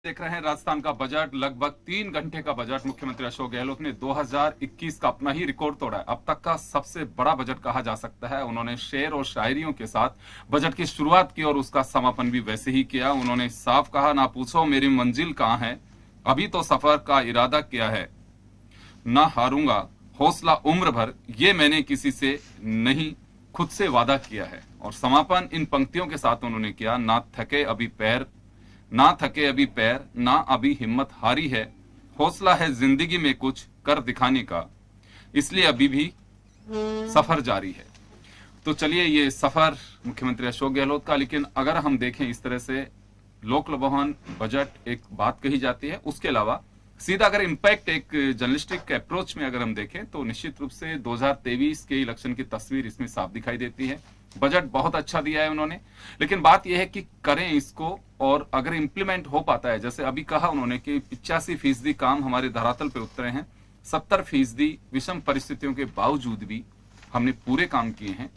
देख रहे हैं राजस्थान का बजट। लगभग 3 घंटे का बजट मुख्यमंत्री अशोक गहलोत ने 2021 का अपना ही रिकॉर्ड तोड़ा है। अब तक का सबसे बड़ा बजट कहा जा सकता है। उन्होंने शेर और शायरियों के साथ बजट की शुरुआत की और उसका समापन भी वैसे ही किया। उन्होंने साफ कहा, ना पूछो मेरी मंजिल कहाँ है, अभी तो सफर का इरादा क्या है, ना हारूंगा हौसला उम्र भर, ये मैंने किसी से नहीं खुद से वादा किया है। और समापन इन पंक्तियों के साथ उन्होंने किया, ना थके अभी पैर, ना थके अभी पैर, ना अभी हिम्मत हारी है, हौसला है जिंदगी में कुछ कर दिखाने का, इसलिए अभी भी सफर जारी है। तो चलिए, ये सफर मुख्यमंत्री अशोक गहलोत का। लेकिन अगर हम देखें इस तरह से लोक लुभावन बजट एक बात कही जाती है, उसके अलावा सीधा अगर इम्पैक्ट एक जर्नलिस्टिक अप्रोच में अगर हम देखें तो निश्चित रूप से 2023 के इलेक्शन की तस्वीर इसमें साफ दिखाई देती है। बजट बहुत अच्छा दिया है उन्होंने, लेकिन बात यह है कि करें इसको, और अगर इंप्लीमेंट हो पाता है, जैसे अभी कहा उन्होंने कि 85% काम हमारे धरातल पे उतरे हैं, 70% विषम परिस्थितियों के बावजूद भी हमने पूरे काम किए हैं।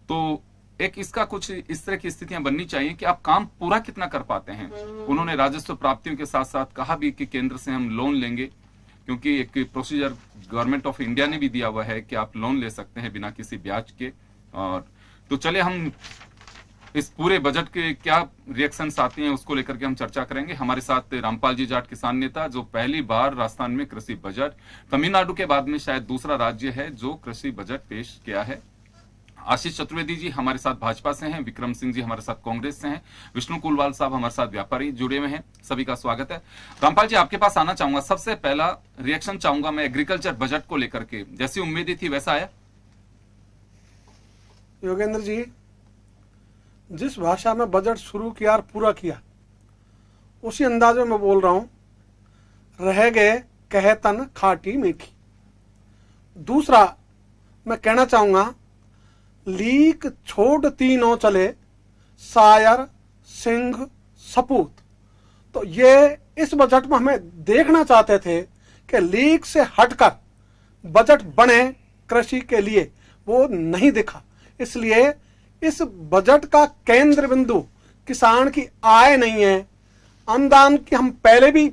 तो एक इसका कुछ इस तरह की स्थितियां बननी चाहिए कि आप काम पूरा कितना कर पाते हैं। उन्होंने राजस्व प्राप्तियों के साथ साथ कहा भी कि केंद्र से हम लोन लेंगे, क्योंकि एक प्रोसीजर गवर्नमेंट ऑफ इंडिया ने भी दिया हुआ है कि आप लोन ले सकते हैं बिना किसी ब्याज के। और तो चले, हम इस पूरे बजट के क्या रिएक्शंस आती हैं उसको लेकर के हम चर्चा करेंगे। हमारे साथ रामपाल जी जाट, किसान नेता, जो पहली बार राजस्थान में कृषि बजट, तमिलनाडु के बाद में शायद दूसरा राज्य है जो कृषि बजट पेश किया है। आशीष चतुर्वेदी जी हमारे साथ भाजपा से हैं, विक्रम सिंह जी हमारे साथ कांग्रेस से हैं, विष्णु कुलवाल साहब हमारे साथ व्यापारी जुड़े हुए हैं। सभी का स्वागत है। रामपाल जी, आपके पास आना चाहूंगा। सबसे पहला रिएक्शन चाहूंगा मैं एग्रीकल्चर बजट को लेकर के, जैसी उम्मीद थी वैसा आया? योगेंद्र जी, जिस भाषा में बजट शुरू किया और पूरा किया, उसी अंदाज में मैं बोल रहा हूं, रह गए कहतन खाटी मीठी। दूसरा मैं कहना चाहूंगा, लीक छोड़ तीनों चले, शायर सिंह सपूत। तो ये इस बजट में हमें देखना चाहते थे कि लीक से हटकर बजट बने कृषि के लिए, वो नहीं दिखा। इसलिए इस बजट का केंद्र बिंदु किसान की आय नहीं है। अनुदान की हम पहले भी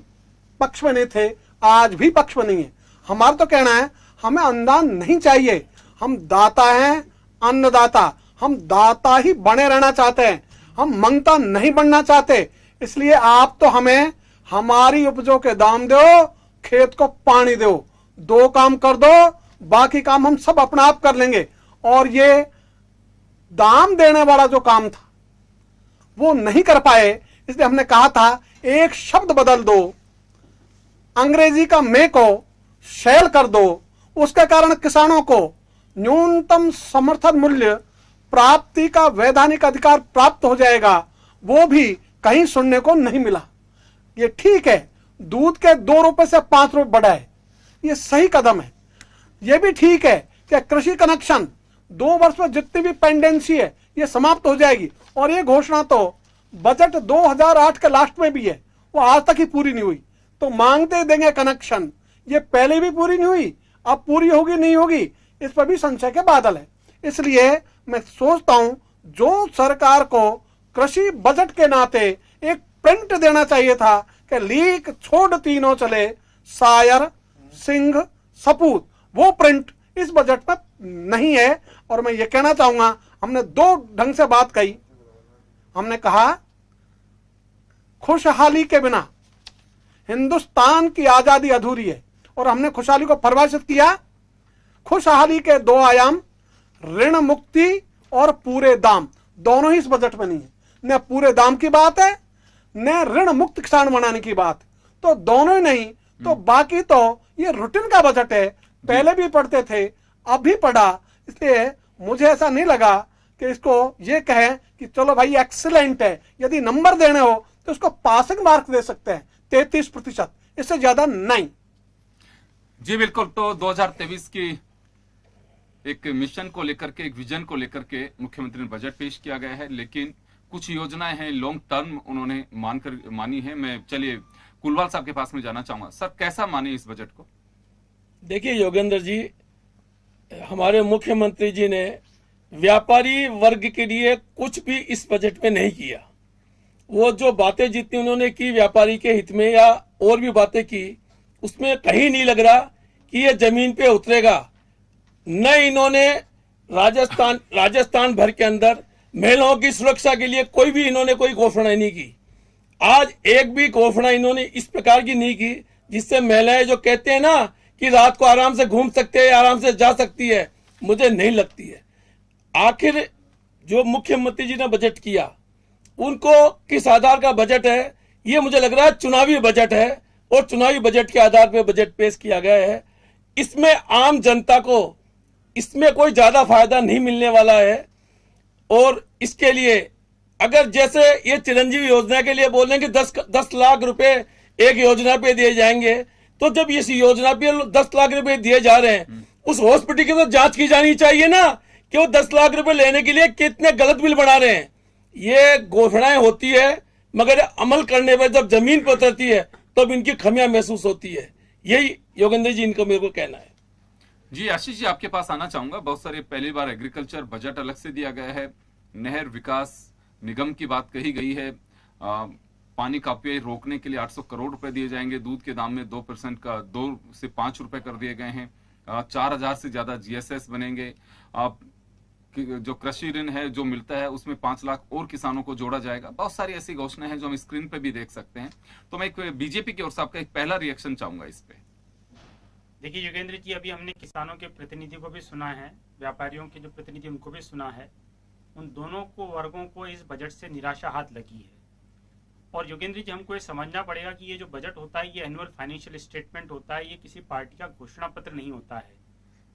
पक्ष में नहीं थे, आज भी पक्ष में नहीं है। हमारा तो कहना है हमें अनुदान नहीं चाहिए, हम दाता हैं, अन्नदाता, हम दाता ही बने रहना चाहते हैं, हम मंगता नहीं बनना चाहते। इसलिए आप तो हमें हमारी उपजों के दाम दो, खेत को पानी दो, 2 काम कर दो, बाकी काम हम सब अपना आप कर लेंगे। और ये दाम देने वाला जो काम था वो नहीं कर पाए, इसलिए हमने कहा था एक शब्द बदल दो, अंग्रेजी का मे को शैल कर दो। उसके कारण किसानों को न्यूनतम समर्थन मूल्य प्राप्ति का वैधानिक अधिकार प्राप्त हो जाएगा, वो भी कहीं सुनने को नहीं मिला। ये ठीक है, दूध के 2 रुपए से 5 रुपए बढ़ाए, ये सही कदम है। ये भी ठीक है कि कृषि कनेक्शन 2 वर्ष में जितनी भी पेंडेंसी है ये समाप्त हो जाएगी। और ये घोषणा तो बजट 2008 के लास्ट में भी है, वो आज तक ही पूरी नहीं हुई। तो मांगते देंगे कनेक्शन, ये पहले भी पूरी नहीं हुई, अब पूरी होगी नहीं होगी, इस पर भी संशय के बादल है। इसलिए मैं सोचता हूं जो सरकार को कृषि बजट के नाते एक प्रिंट देना चाहिए था कि लीक छोड़ तीनों चले, शायर सिंह सपूत, वो प्रिंट इस बजट में नहीं है। और मैं ये कहना चाहूंगा, हमने 2 ढंग से बात कही। हमने कहा खुशहाली के बिना हिंदुस्तान की आजादी अधूरी है, और हमने खुशहाली को परिभाषित किया, खुशहाली के 2 आयाम, ऋण मुक्ति और पूरे दाम, दोनों ही इस बजट में नहीं है। न पूरे दाम की बात है, न ऋण मुक्त किसान बनाने की बात, तो दोनों ही नहीं। तो बाकी तो ये रूटीन का बजट है, पहले भी पढ़ते थे, अब भी पढ़ा। इसलिए मुझे ऐसा नहीं लगा कि इसको ये कहें कि चलो भाई एक्सीलेंट है। यदि नंबर देने हो तो उसको पासिंग मार्क दे सकते हैं, 33%, इससे ज्यादा नहीं। जी बिल्कुल। तो 2023 की एक मिशन को लेकर के, एक विजन को लेकर के मुख्यमंत्री ने बजट पेश किया गया है, लेकिन कुछ योजनाएं हैं लॉन्ग टर्म उन्होंने मानी है। मैं चलिए कुलवाल साहब के पास में जाना चाहूंगा। सर, कैसा माने इस बजट को? देखिए योगेंद्र जी, हमारे मुख्यमंत्री जी ने व्यापारी वर्ग के लिए कुछ भी इस बजट में नहीं किया। वो जो बातें जितनी उन्होंने की व्यापारी के हित में या और भी बातें की, उसमें कहीं नहीं लग रहा कि ये जमीन पे उतरेगा। न इन्होंने राजस्थान भर के अंदर महिलाओं की सुरक्षा के लिए कोई भी इन्होंने कोई घोषणा नहीं की। आज एक भी घोषणा इन्होंने इस प्रकार की नहीं की जिससे महिलाएं जो कहते हैं ना कि रात को आराम से घूम सकते हैं, आराम से जा सकती है, मुझे नहीं लगती है। आखिर जो मुख्यमंत्री जी ने बजट किया, उनको किस आधार का बजट है, ये मुझे लग रहा है चुनावी बजट है, और चुनावी बजट के आधार पर बजट पेश किया गया है। इसमें आम जनता को इसमें कोई ज्यादा फायदा नहीं मिलने वाला है। और इसके लिए अगर जैसे ये चिरंजीवी योजना के लिए बोल रहे हैं कि 10 लाख रुपए एक योजना पे दिए जाएंगे, तो जब इस योजना पे 10 लाख रुपए दिए जा रहे हैं, उस हॉस्पिटल की तो जांच की जानी चाहिए ना कि वो 10 लाख रुपए लेने के लिए कितने गलत बिल बना रहे हैं। ये घोषणाएं होती है, मगर अमल करने पर जब जमीन पर उतरती है तब इनकी खामियां महसूस होती है। यही योगेंद्र जी इनको मेरे को कहना है। जी आशीष जी, आपके पास आना चाहूंगा। बहुत सारे पहली बार एग्रीकल्चर बजट अलग से दिया गया है, नहर विकास निगम की बात कही गई है, पानी का अपव्यय रोकने के लिए 800 करोड़ रुपए दिए जाएंगे, दूध के दाम में 2% का 2 से 5 रुपए कर दिए गए हैं, 4000 से ज्यादा जीएसएस बनेंगे, जो कृषि ऋण है जो मिलता है उसमें 5 लाख और किसानों को जोड़ा जाएगा। बहुत सारी ऐसी घोषणाएं हैं जो हम स्क्रीन पे भी देख सकते हैं। तो मैं एक बीजेपी की ओर से आपका एक पहला रिएक्शन चाहूंगा इस पे। देखिए योगेंद्र जी, अभी हमने किसानों के प्रतिनिधि को भी सुना है, व्यापारियों के जो प्रतिनिधि उनको भी सुना है। उन दोनों को वर्गों को इस बजट से निराशा हाथ लगी है। और योगेंद्र जी, हमको ये समझना पड़ेगा कि ये जो बजट होता है ये एनुअल फाइनेंशियल स्टेटमेंट होता है, ये किसी पार्टी का घोषणा पत्र नहीं होता है।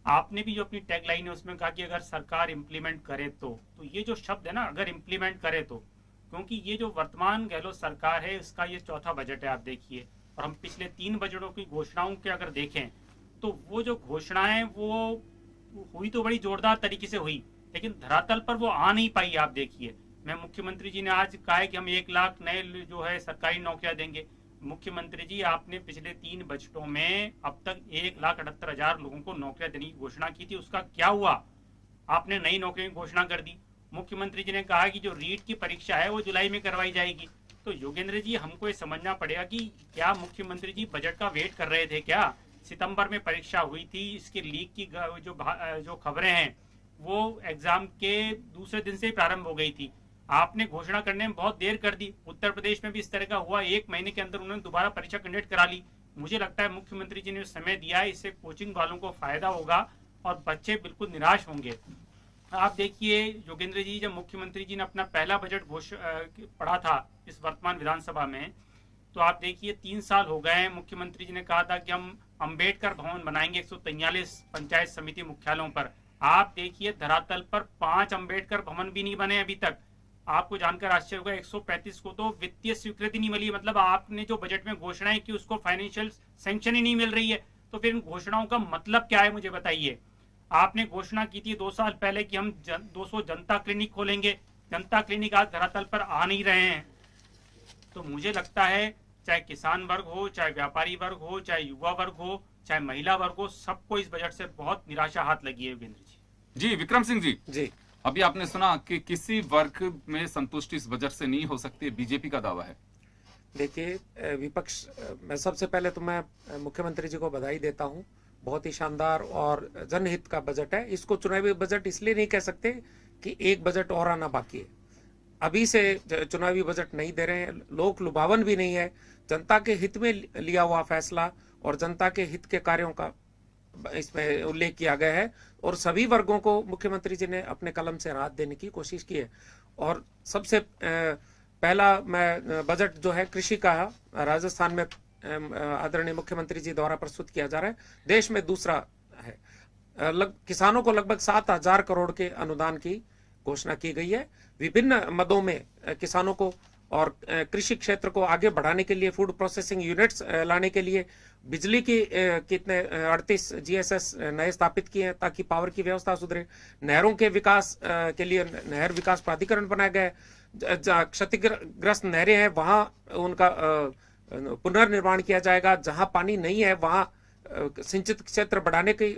आपने भी जो अपनी टैगलाइन है उसमें कहा कि अगर सरकार इम्प्लीमेंट करे तो ये जो शब्द है ना, अगर इम्प्लीमेंट करे तो, क्योंकि ये जो वर्तमान गहलोत सरकार है इसका ये चौथा बजट है आप देखिए। और हम पिछले 3 बजटों की घोषणाओं के अगर देखें तो वो जो घोषणाएं वो हुई तो बड़ी जोरदार तरीके से हुई, लेकिन धरातल पर वो आ नहीं पाई। आप देखिए, मैं मुख्यमंत्री जी ने आज कहा है कि हम 1 लाख नए जो है सरकारी नौकरियां देंगे। मुख्यमंत्री जी, आपने पिछले 3 बजटों में अब तक 1,78,000 लोगों को नौकरियां देने की घोषणा की थी, उसका क्या हुआ? आपने नई नौकरियों की घोषणा कर दी। मुख्यमंत्री जी ने कहा कि जो रीट की परीक्षा है वो जुलाई में करवाई जाएगी। तो योगेंद्र जी, हमको ये समझना पड़ेगा कि क्या मुख्यमंत्री जी बजट का वेट कर रहे थे क्या? सितंबर में परीक्षा हुई थी, इसके लीक की जो खबरें हैं वो एग्जाम के दूसरे दिन से ही प्रारंभ हो गई थी। आपने घोषणा करने में बहुत देर कर दी। उत्तर प्रदेश में भी इस तरह का हुआ, 1 महीने के अंदर उन्होंने दोबारा परीक्षा कंडक्ट करा ली। मुझे लगता है मुख्यमंत्री जी ने समय दिया है, इससे कोचिंग वालों को फायदा होगा और बच्चे बिल्कुल निराश होंगे। आप देखिए योगेंद्र जी, जब मुख्यमंत्री जी ने अपना पहला बजट पढ़ा था इस वर्तमान विधानसभा में, तो आप देखिए 3 साल हो गए हैं। मुख्यमंत्री जी ने कहा था कि हम अंबेडकर भवन बनाएंगे 143 पंचायत समिति मुख्यालयों पर। आप देखिए धरातल पर 5 अंबेडकर भवन भी नहीं बने अभी तक। आपको जानकर आश्चर्य होगा 135 को तो वित्तीय स्वीकृति नहीं मिली। मतलब आपने जो बजट में घोषणाएं की उसको फाइनेंशियल सैंक्शन ही नहीं मिल रही है। तो फिर इन घोषणाओं का मतलब क्या है, मुझे बताइए। आपने घोषणा की थी 2 साल पहले कि हम 200 जनता क्लिनिक खोलेंगे। जनता क्लिनिक आज धरातल पर आ नहीं रहे हैं। तो मुझे लगता है चाहे किसान वर्ग हो, चाहे व्यापारी वर्ग हो, चाहे युवा वर्ग हो, चाहे महिला वर्ग हो, सबको इस बजट से बहुत निराशा हाथ लगी है। योगेंद्र जी। जी विक्रम सिंह जी, अभी आपने सुना कि किसी वर्ग में संतुष्टि इस बजट से नहीं हो सकती, बीजेपी का दावा है। देखिए विपक्ष, मैं सबसे पहले तो मैं मुख्यमंत्री जी को बधाई देता हूं। बहुत ही शानदार और जनहित का बजट है। इसको चुनावी बजट इसलिए नहीं कह सकते कि एक बजट और आना बाकी है। अभी से चुनावी बजट नहीं दे रहे हैं, लोक लुभावन भी नहीं है। जनता के हित में लिया हुआ फैसला और जनता के हित के कार्यों का इसमें उल्लेख किया गया है और सभी वर्गों को मुख्यमंत्री जी ने अपने कलम से राहत देने की कोशिश की है। और सबसे पहला मैं बजट जो है कृषि का राजस्थान में आदरणीय मुख्यमंत्री जी द्वारा प्रस्तुत किया जा रहा है, देश में दूसरा है। किसानों को लगभग 7,000 करोड़ के अनुदान की घोषणा की गई है। विभिन्न मदों में किसानों को और कृषि क्षेत्र को आगे बढ़ाने के लिए, फूड प्रोसेसिंग यूनिट्स लाने के लिए बिजली की कितने 38 जीएसएस नए स्थापित किए हैं ताकि पावर की व्यवस्था सुधरे। नहरों के विकास के लिए नहर विकास प्राधिकरण बनाया गया है। जहाँ क्षतिग्रस्त नहरें हैं वहां उनका पुनर्निर्माण किया जाएगा। जहां पानी नहीं है वहां सिंचित क्षेत्र बढ़ाने की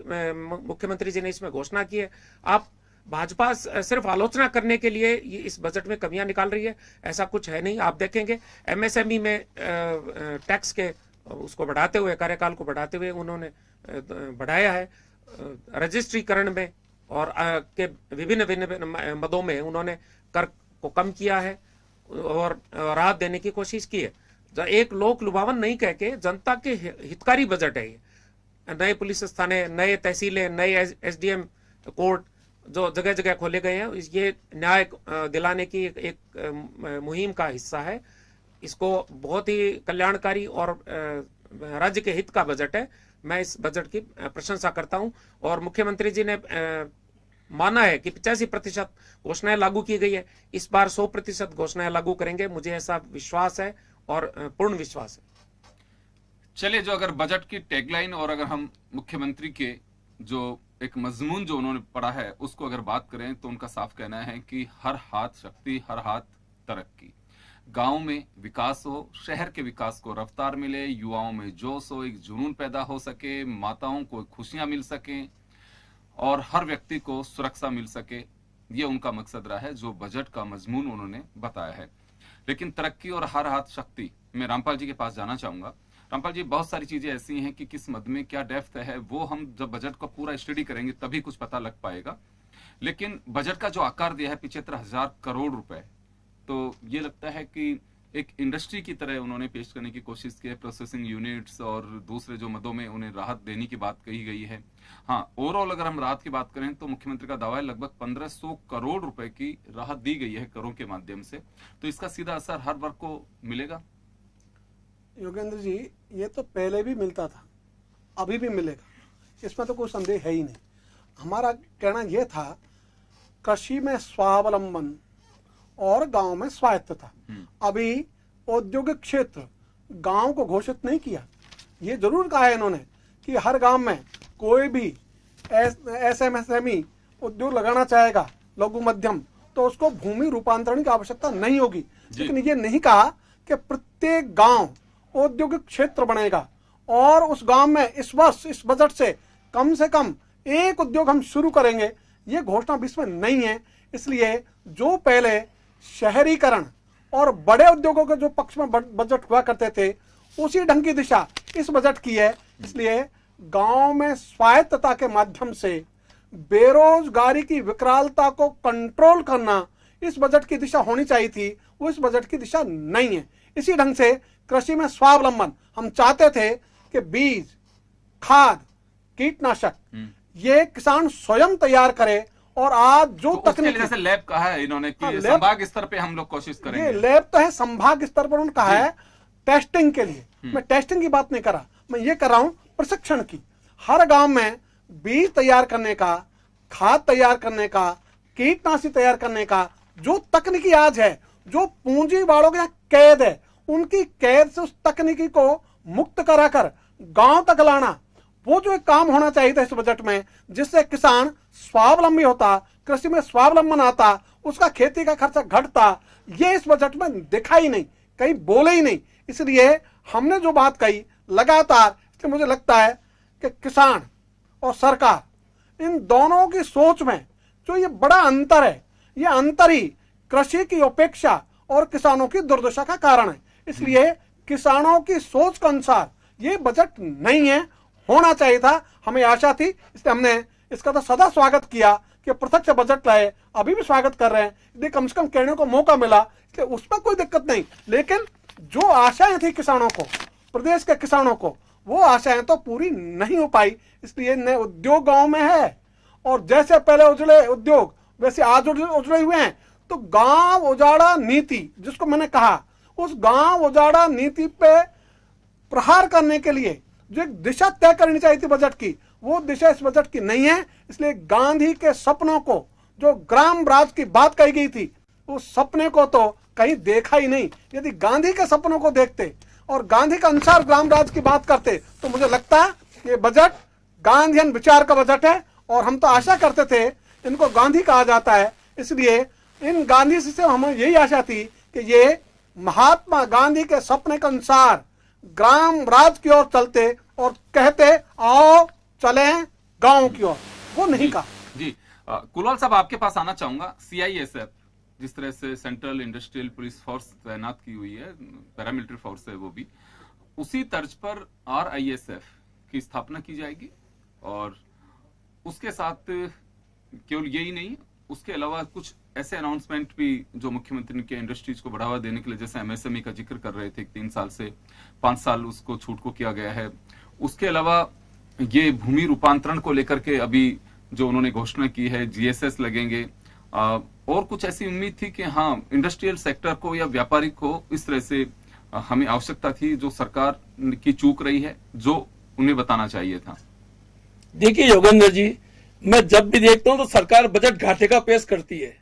मुख्यमंत्री जी ने इसमें घोषणा की है। आप भाजपा सिर्फ आलोचना करने के लिए ये इस बजट में कमियां निकाल रही है, ऐसा कुछ है नहीं। आप देखेंगे एमएसएमई में टैक्स के उसको बढ़ाते हुए, कार्यकाल को बढ़ाते हुए उन्होंने बढ़ाया है। रजिस्ट्रीकरण में और के विभिन्न विभिन्न मदों में उन्होंने कर को कम किया है और राहत देने की कोशिश की है। एक लोक लुभावन नहीं कह के जनता के हितकारी बजट है ये। नए पुलिस थाने, नए तहसीलें, नए एसडीएम कोर्ट जो जगह जगह खोले गए हैं, ये न्याय दिलाने की एक मुहिम का हिस्सा है। इसको बहुत ही कल्याणकारी और राज्य के हित का बजट है। मैं इस बजट की प्रशंसा करता हूं और मुख्यमंत्री जी ने माना है कि 85% घोषणाएं लागू की गई है, इस बार 100% घोषणाएं लागू करेंगे। मुझे ऐसा विश्वास है और पूर्ण विश्वास है। चलिए, जो अगर बजट की टैगलाइन और अगर हम मुख्यमंत्री के जो एक मजमून जो उन्होंने पढ़ा है उसको अगर बात करें तो उनका साफ कहना है कि हर हाथ शक्ति, हर हाथ तरक्की। गांव में विकास हो, शहर के विकास को रफ्तार मिले, युवाओं में जोश हो, एक जुनून पैदा हो सके, माताओं को खुशियां मिल सके और हर व्यक्ति को सुरक्षा मिल सके। ये उनका मकसद रहा है, जो बजट का मजमून उन्होंने बताया है। लेकिन तरक्की और हर हाथ शक्ति, मैं रामपाल जी के पास जाना चाहूंगा। रामपाल जी, बहुत सारी चीजें ऐसी हैं कि किस मद में क्या डेप्थ है वो हम जब बजट का पूरा स्टडी करेंगे तभी कुछ पता लग पाएगा। लेकिन बजट का जो आकार दिया है 75,000 करोड़ रुपए, तो ये लगता है कि एक इंडस्ट्री की तरह उन्होंने पेश करने की कोशिश की है। प्रोसेसिंग यूनिट्स और दूसरे जो मदों में उन्हें राहत देने की बात कही गई है। हाँ, ओवरऑल अगर हम राहत की बात करें तो मुख्यमंत्री का दावा है लगभग 1500 करोड़ रुपए की राहत दी गई है करों के माध्यम से। तो इसका सीधा असर हर वर्ग को मिलेगा? योगेंद्र जी, ये तो पहले भी मिलता था, अभी भी मिलेगा, इसमें तो कोई संदेह है ही नहीं। हमारा कहना यह था कृषि में स्वावलंबन और गांव में स्वायत्तता। अभी औद्योगिक क्षेत्र गांव को घोषित नहीं किया। ये जरूर कहा है इन्होंने कि हर गांव में कोई भी एसएमएसएमई उद्योग लगाना चाहेगा, लघु मध्यम, तो उसको भूमि रूपांतरण की आवश्यकता नहीं होगी। लेकिन ये नहीं कहा कि प्रत्येक गांव औद्योगिक क्षेत्र बनेगा और उस गांव में इस वर्ष इस बजट से कम एक उद्योग हम शुरू करेंगे। ये घोषणा विश्व में नहीं है। इसलिए जो पहले शहरीकरण और बड़े उद्योगों के जो पक्ष में बजट हुआ करते थे, उसी ढंग की दिशा इस बजट की है। इसलिए गांव में स्वायत्तता के माध्यम से बेरोजगारी की विकरालता को कंट्रोल करना इस बजट की दिशा होनी चाहिए थी, वो इस बजट की दिशा नहीं है। इसी ढंग से कृषि में स्वावलंबन, हम चाहते थे कि बीज, खाद, कीटनाशक ये किसान स्वयं तैयार करे और आज जो तो तकनीक, जैसे लैब कहा है इन्होंने कि संभाग स्तर पे हम लोग कोशिश करेंगे। ये लैब तो है, संभाग स्तर पर उन्होंने कहा है टेस्टिंग के लिए। मैं टेस्टिंग की बात नहीं कर रहा, मैं ये कर रहा हूं प्रशिक्षण की। हर गांव में बीज तैयार करने का, खाद तैयार करने का, कीटनाशी तैयार करने का जो तकनीकी आज है, जो पूंजी वालों के कैद है, उनकी कैद से उस तकनीकी को मुक्त कराकर गांव तक लाना, वो जो एक काम होना चाहिए था इस बजट में, जिससे किसान स्वावलंबी होता, कृषि में स्वावलंबन आता, उसका खेती का खर्चा घटता, ये इस बजट में दिखा ही नहीं, कहीं बोले ही नहीं। इसलिए हमने जो बात कही लगातार, इसलिए मुझे लगता है कि किसान और सरकार इन दोनों की सोच में जो ये बड़ा अंतर है, ये अंतर ही कृषि की उपेक्षा और किसानों की दुर्दशा का कारण है। इसलिए किसानों की सोच के अनुसार ये बजट नहीं है, होना चाहिए था। हमें आशा थी, इसलिए हमने इसका तो सदा स्वागत किया कि प्रत्यक्ष बजट लाए, अभी भी स्वागत कर रहे हैं। यदि कम से कम कहने को मौका मिला, इसलिए उसमें कोई दिक्कत नहीं। लेकिन जो आशाएं थी किसानों को, प्रदेश के किसानों को, वो आशाएं तो पूरी नहीं हो पाई। इसलिए नए उद्योग गांव में है और जैसे पहले उजड़े उद्योग वैसे आज उजड़े हुए हैं। तो गांव उजाड़ा नीति जिसको मैंने कहा, उस गांव उजाड़ा नीति पे प्रहार करने के लिए जो एक दिशा तय करनी चाहिए थी बजट की, वो दिशा इस बजट की नहीं है। इसलिए गांधी के सपनों को, जो ग्राम राज की बात कही गई थी, उस सपने को तो कहीं देखा ही नहीं। यदि गांधी के सपनों को देखते और गांधी के अनुसार ग्राम राज की बात करते तो मुझे लगता है ये बजट गांधीयन विचार का बजट है। और हम तो आशा करते थे, इनको गांधी कहा जाता है, इसलिए इन गांधी से हमें यही आशा थी कि ये महात्मा गांधी के सपने के अनुसार ग्राम राज की ओर चलते और कहते आओ चलें गांव की ओर, वो नहीं कहा। जी, कुलवाल साहब, आपके पास आना चाहूंगा। CISF जिस तरह से सेंट्रल इंडस्ट्रियल पुलिस फोर्स तैनात की हुई है, पैरामिलिट्री फोर्स है वो भी, उसी तर्ज पर RISF की स्थापना की जाएगी और उसके साथ केवल यही नहीं, उसके अलावा कुछ ऐसे अनाउंसमेंट भी जो मुख्यमंत्री के इंडस्ट्रीज को बढ़ावा देने के लिए, जैसे MSME का जिक्र कर रहे थे, 3 साल से 5 साल उसको छूट को किया गया है। उसके अलावा ये भूमि रूपांतरण को लेकर के अभी जो उन्होंने घोषणा की है, GSS लगेंगे, और कुछ ऐसी उम्मीद थी कि हाँ इंडस्ट्रियल सेक्टर को या व्यापारी को इस तरह से हमें आवश्यकता थी, जो सरकार की चूक रही है, जो उन्हें बताना चाहिए था। देखिए योगेंद्र जी, मैं जब भी देखता हूं तो सरकार बजट घाटे का पेश करती है,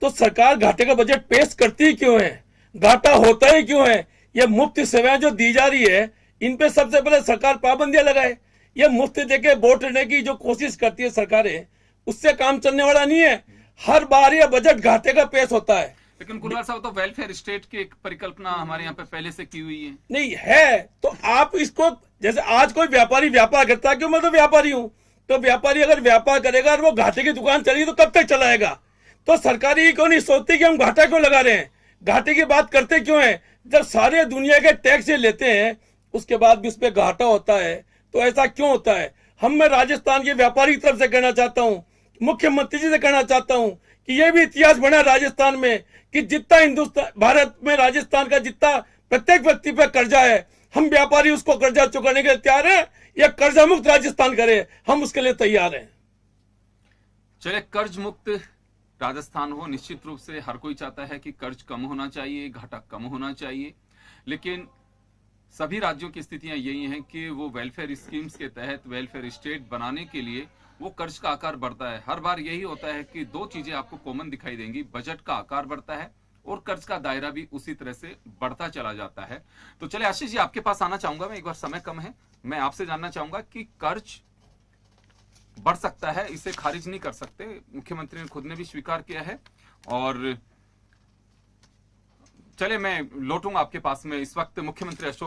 तो सरकार घाटे का बजट पेश करती क्यों है, घाटा होता ही क्यों है? ये मुफ्त सेवाएं जो दी जा रही है, इन पे सबसे पहले सरकार पाबंदियां लगाए। ये मुफ्त देके वोट लेने की जो कोशिश करती है सरकारें, उससे काम चलने वाला नहीं है। हर बार ये बजट घाटे का पेश होता है। लेकिन कुलवाल साहब, तो वेलफेयर स्टेट की एक परिकल्पना हमारे यहाँ पे पहले से की हुई है। नहीं है तो आप इसको, जैसे आज कोई व्यापारी व्यापार करता है, क्यों, मैं तो व्यापारी हूं, तो व्यापारी अगर व्यापार करेगा और वो घाटे की दुकान चलेगी तो कब तक चलाएगा? तो सरकारी क्यों नहीं सोचती कि हम घाटा क्यों लगा रहे हैं? घाटे की बात करते क्यों है? जब सारे दुनिया के टैक्स लेते हैं उसके बाद भी उस पर घाटा होता है, तो ऐसा क्यों होता है? मैं राजस्थान के व्यापारी की तरफ से कहना चाहता हूं, मुख्यमंत्री जी से कहना चाहता हूं कि यह भी इतिहास बना राजस्थान में कि जितना हिंदुस्तान, भारत में राजस्थान का जितना प्रत्येक व्यक्ति पर कर्जा है, हम व्यापारी उसको कर्जा चुकाने के लिए तैयार है। या कर्जा मुक्त राजस्थान करे, हम उसके लिए तैयार हैं। चलिए, कर्ज मुक्त राजस्थान हो, निश्चित रूप से हर कोई चाहता है कि कर्ज कम होना चाहिए, घाटा कम होना चाहिए, लेकिन सभी राज्यों की स्थितियां यही हैं कि वो वेलफेयर स्कीम्स के तहत वेलफेयर स्टेट बनाने के लिए वो कर्ज का आकार बढ़ता है। हर बार यही होता है कि 2 चीजें आपको कॉमन दिखाई देंगी, बजट का आकार बढ़ता है और कर्ज का दायरा भी उसी तरह से बढ़ता चला जाता है। तो चले आशीष जी, आपके पास आना चाहूंगा मैं, एक बार समय कम है, मैं आपसे जानना चाहूंगा कि कर्ज बढ़ सकता है, इसे खारिज नहीं कर सकते, मुख्यमंत्री ने खुद ने भी स्वीकार किया है। और चले मैं लौटूंगा आपके पास में। इस वक्त मुख्यमंत्री अशोक